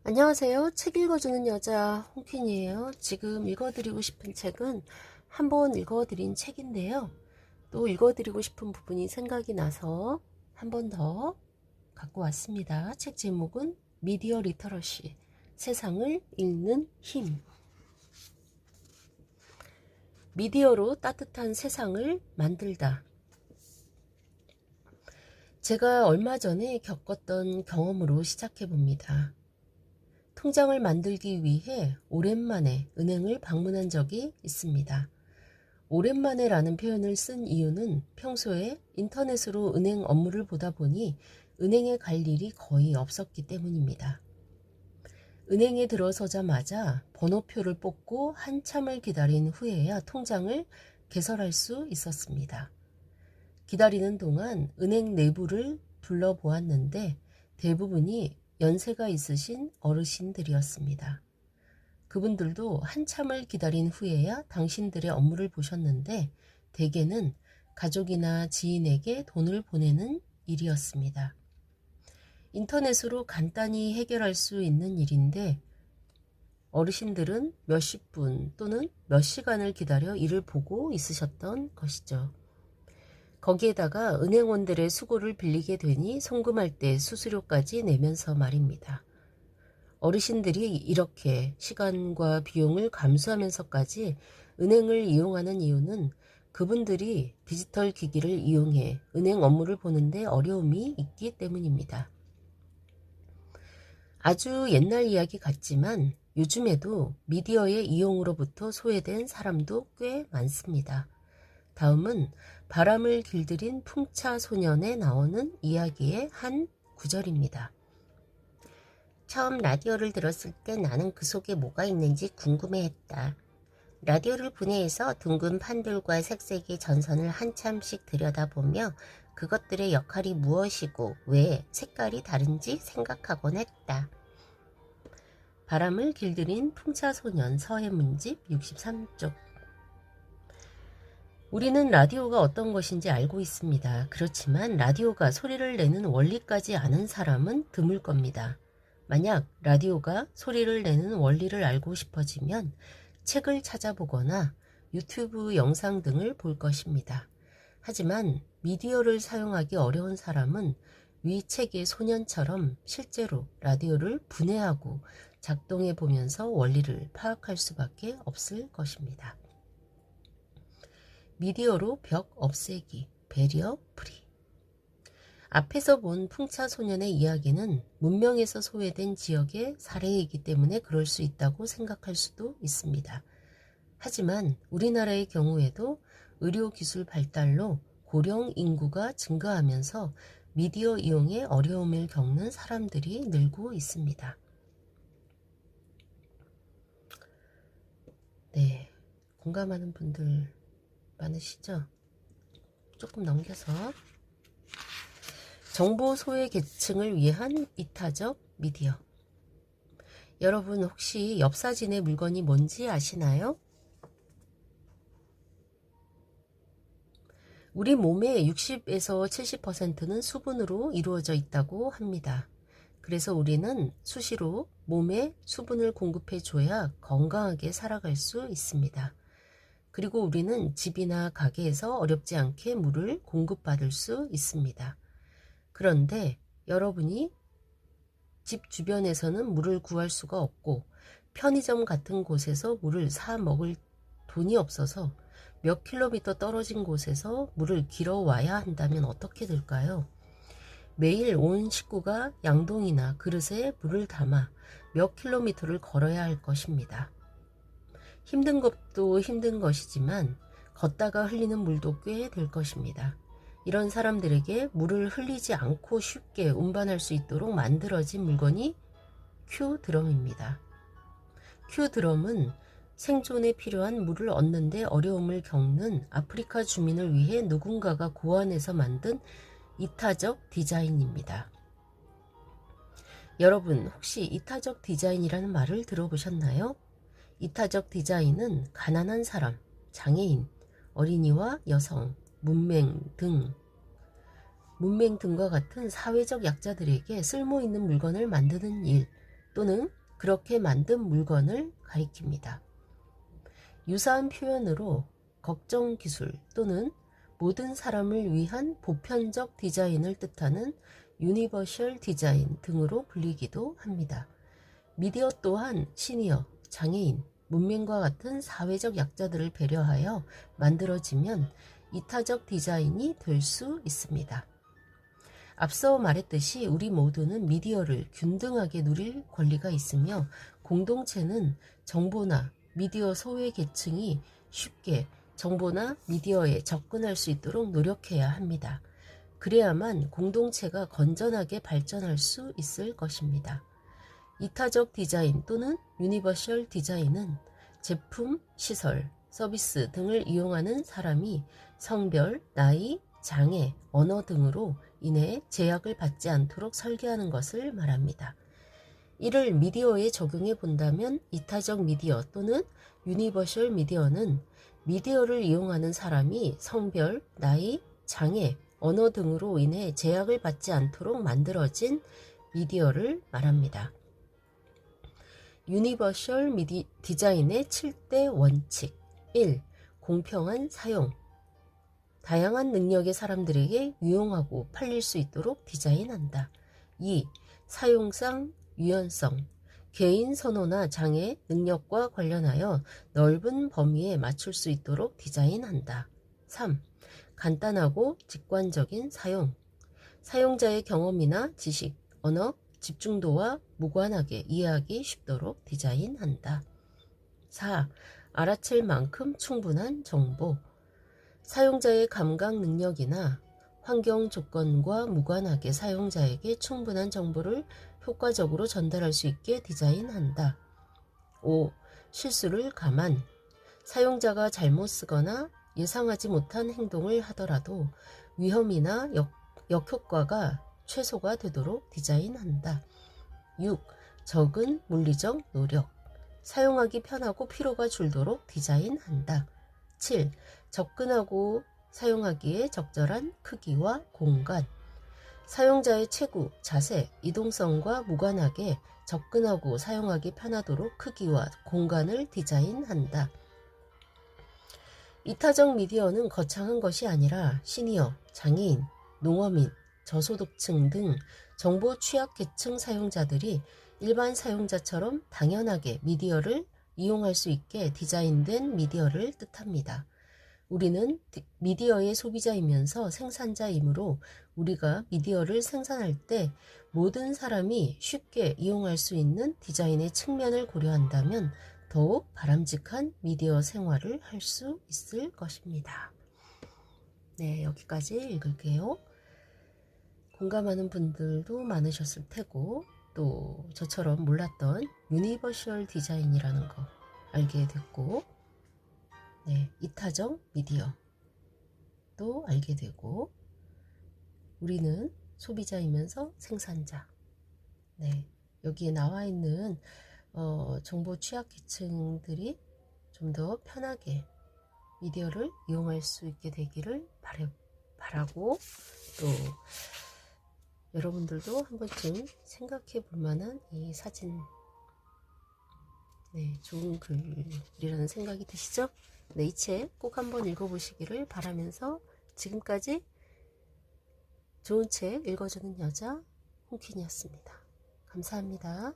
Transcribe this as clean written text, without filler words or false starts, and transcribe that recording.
안녕하세요. 책 읽어주는 여자 홍퀸이에요. 지금 읽어드리고 싶은 책은 한번 읽어드린 책인데요. 또 읽어드리고 싶은 부분이 생각이 나서 한 번 더 갖고 왔습니다. 책 제목은 미디어 리터러시, 세상을 읽는 힘. 미디어로 따뜻한 세상을 만들다. 제가 얼마 전에 겪었던 경험으로 시작해 봅니다. 통장을 만들기 위해 오랜만에 은행을 방문한 적이 있습니다. 오랜만에 라는 표현을 쓴 이유는 평소에 인터넷으로 은행 업무를 보다 보니 은행에 갈 일이 거의 없었기 때문입니다. 은행에 들어서자마자 번호표를 뽑고 한참을 기다린 후에야 통장을 개설할 수 있었습니다. 기다리는 동안 은행 내부를 둘러보았는데 대부분이 연세가 있으신 어르신들이었습니다. 그분들도 한참을 기다린 후에야 당신들의 업무를 보셨는데 대개는 가족이나 지인에게 돈을 보내는 일이었습니다. 인터넷으로 간단히 해결할 수 있는 일인데 어르신들은 몇십 분 또는 몇 시간을 기다려 일을 보고 있으셨던 것이죠. 거기에다가 은행원들의 수고를 빌리게 되니 송금할 때 수수료까지 내면서 말입니다. 어르신들이 이렇게 시간과 비용을 감수하면서까지 은행을 이용하는 이유는 그분들이 디지털 기기를 이용해 은행 업무를 보는데 어려움이 있기 때문입니다. 아주 옛날 이야기 같지만 요즘에도 미디어의 이용으로부터 소외된 사람도 꽤 많습니다. 다음은 바람을 길들인 풍차소년에 나오는 이야기의 한 구절입니다. 처음 라디오를 들었을 때 나는 그 속에 뭐가 있는지 궁금해했다. 라디오를 분해해서 둥근 판들과 색색의 전선을 한참씩 들여다보며 그것들의 역할이 무엇이고 왜 색깔이 다른지 생각하곤 했다. 바람을 길들인 풍차소년 서해문집 63쪽. 우리는 라디오가 어떤 것인지 알고 있습니다. 그렇지만 라디오가 소리를 내는 원리까지 아는 사람은 드물 겁니다. 만약 라디오가 소리를 내는 원리를 알고 싶어지면 책을 찾아보거나 유튜브 영상 등을 볼 것입니다. 하지만 미디어를 사용하기 어려운 사람은 위 책의 소년처럼 실제로 라디오를 분해하고 작동해 보면서 원리를 파악할 수밖에 없을 것입니다. 미디어로 벽 없애기, 배리어 프리. 앞에서 본 풍차소년의 이야기는 문명에서 소외된 지역의 사례이기 때문에 그럴 수 있다고 생각할 수도 있습니다. 하지만 우리나라의 경우에도 의료기술 발달로 고령 인구가 증가하면서 미디어 이용에 어려움을 겪는 사람들이 늘고 있습니다. 네, 공감하는 분들 많으시죠? 조금 넘겨서 정보 소외 계층을 위한 이타적 미디어. 여러분 혹시 옆 사진의 물건이 뭔지 아시나요? 우리 몸의 60에서 70%는 수분으로 이루어져 있다고 합니다. 그래서 우리는 수시로 몸에 수분을 공급해줘야 건강하게 살아갈 수 있습니다. 그리고 우리는 집이나 가게에서 어렵지 않게 물을 공급받을 수 있습니다. 그런데 여러분이 집 주변에서는 물을 구할 수가 없고 편의점 같은 곳에서 물을 사 먹을 돈이 없어서 몇 킬로미터 떨어진 곳에서 물을 길어 와야 한다면 어떻게 될까요? 매일 온 식구가 양동이나 그릇에 물을 담아 몇 킬로미터를 걸어야 할 것입니다. 힘든 것도 힘든 것이지만 걷다가 흘리는 물도 꽤 될 것입니다. 이런 사람들에게 물을 흘리지 않고 쉽게 운반할 수 있도록 만들어진 물건이 큐드럼입니다. 큐드럼은 생존에 필요한 물을 얻는 데 어려움을 겪는 아프리카 주민을 위해 누군가가 고안해서 만든 이타적 디자인입니다. 여러분 혹시 이타적 디자인이라는 말을 들어보셨나요? 이타적 디자인은 가난한 사람, 장애인, 어린이와 여성, 문맹 등과 같은 사회적 약자들에게 쓸모있는 물건을 만드는 일, 또는 그렇게 만든 물건을 가리킵니다. 유사한 표현으로 걱정 기술 또는 모든 사람을 위한 보편적 디자인을 뜻하는 유니버셜 디자인 등으로 불리기도 합니다. 미디어 또한 시니어, 장애인, 문맹과 같은 사회적 약자들을 배려하여 만들어지면 이타적 디자인이 될 수 있습니다. 앞서 말했듯이 우리 모두는 미디어를 균등하게 누릴 권리가 있으며 공동체는 정보나 미디어 소외 계층이 쉽게 정보나 미디어에 접근할 수 있도록 노력해야 합니다. 그래야만 공동체가 건전하게 발전할 수 있을 것입니다. 이타적 디자인 또는 유니버셜 디자인은 제품, 시설, 서비스 등을 이용하는 사람이 성별, 나이, 장애, 언어 등으로 인해 제약을 받지 않도록 설계하는 것을 말합니다. 이를 미디어에 적용해 본다면 이타적 미디어 또는 유니버셜 미디어는 미디어를 이용하는 사람이 성별, 나이, 장애, 언어 등으로 인해 제약을 받지 않도록 만들어진 미디어를 말합니다. 유니버셜 디자인의 7대 원칙 1. 공평한 사용 다양한 능력의 사람들에게 유용하고 팔릴 수 있도록 디자인한다. 2. 사용상 유연성 개인 선호나 장애, 능력과 관련하여 넓은 범위에 맞출 수 있도록 디자인한다. 3. 간단하고 직관적인 사용 사용자의 경험이나 지식, 언어, 집중도와 무관하게 이해하기 쉽도록 디자인한다. 4. 알아챌 만큼 충분한 정보 사용자의 감각 능력이나 환경 조건과 무관하게 사용자에게 충분한 정보를 효과적으로 전달할 수 있게 디자인한다. 5. 실수를 감안 사용자가 잘못 쓰거나 예상하지 못한 행동을 하더라도 위험이나 역효과가 최소가 되도록 디자인한다. 6. 적은 물리적 노력 사용하기 편하고 피로가 줄도록 디자인한다. 7. 접근하고 사용하기에 적절한 크기와 공간 사용자의 체구, 자세, 이동성과 무관하게 접근하고 사용하기 편하도록 크기와 공간을 디자인한다. 이타적 미디어는 거창한 것이 아니라 시니어, 장애인, 농어민, 저소득층 등 정보 취약계층 사용자들이 일반 사용자처럼 당연하게 미디어를 이용할 수 있게 디자인된 미디어를 뜻합니다. 우리는 미디어의 소비자이면서 생산자이므로 우리가 미디어를 생산할 때 모든 사람이 쉽게 이용할 수 있는 디자인의 측면을 고려한다면 더욱 바람직한 미디어 생활을 할 수 있을 것입니다. 네, 여기까지 읽을게요. 공감하는 분들도 많으셨을 테고 또 저처럼 몰랐던 유니버셜 디자인이라는 거 알게 됐고 네, 이타적 미디어도 알게 되고 우리는 소비자이면서 생산자 네, 여기에 나와 있는 정보 취약계층들이 좀 더 편하게 미디어를 이용할 수 있게 되기를 바라고 또 여러분들도 한 번쯤 생각해 볼 만한 이 사진 네, 좋은 글이라는 생각이 드시죠? 네, 이 책 꼭 한번 읽어보시기를 바라면서 지금까지 좋은 책 읽어주는 여자 홍퀸이었습니다. 감사합니다.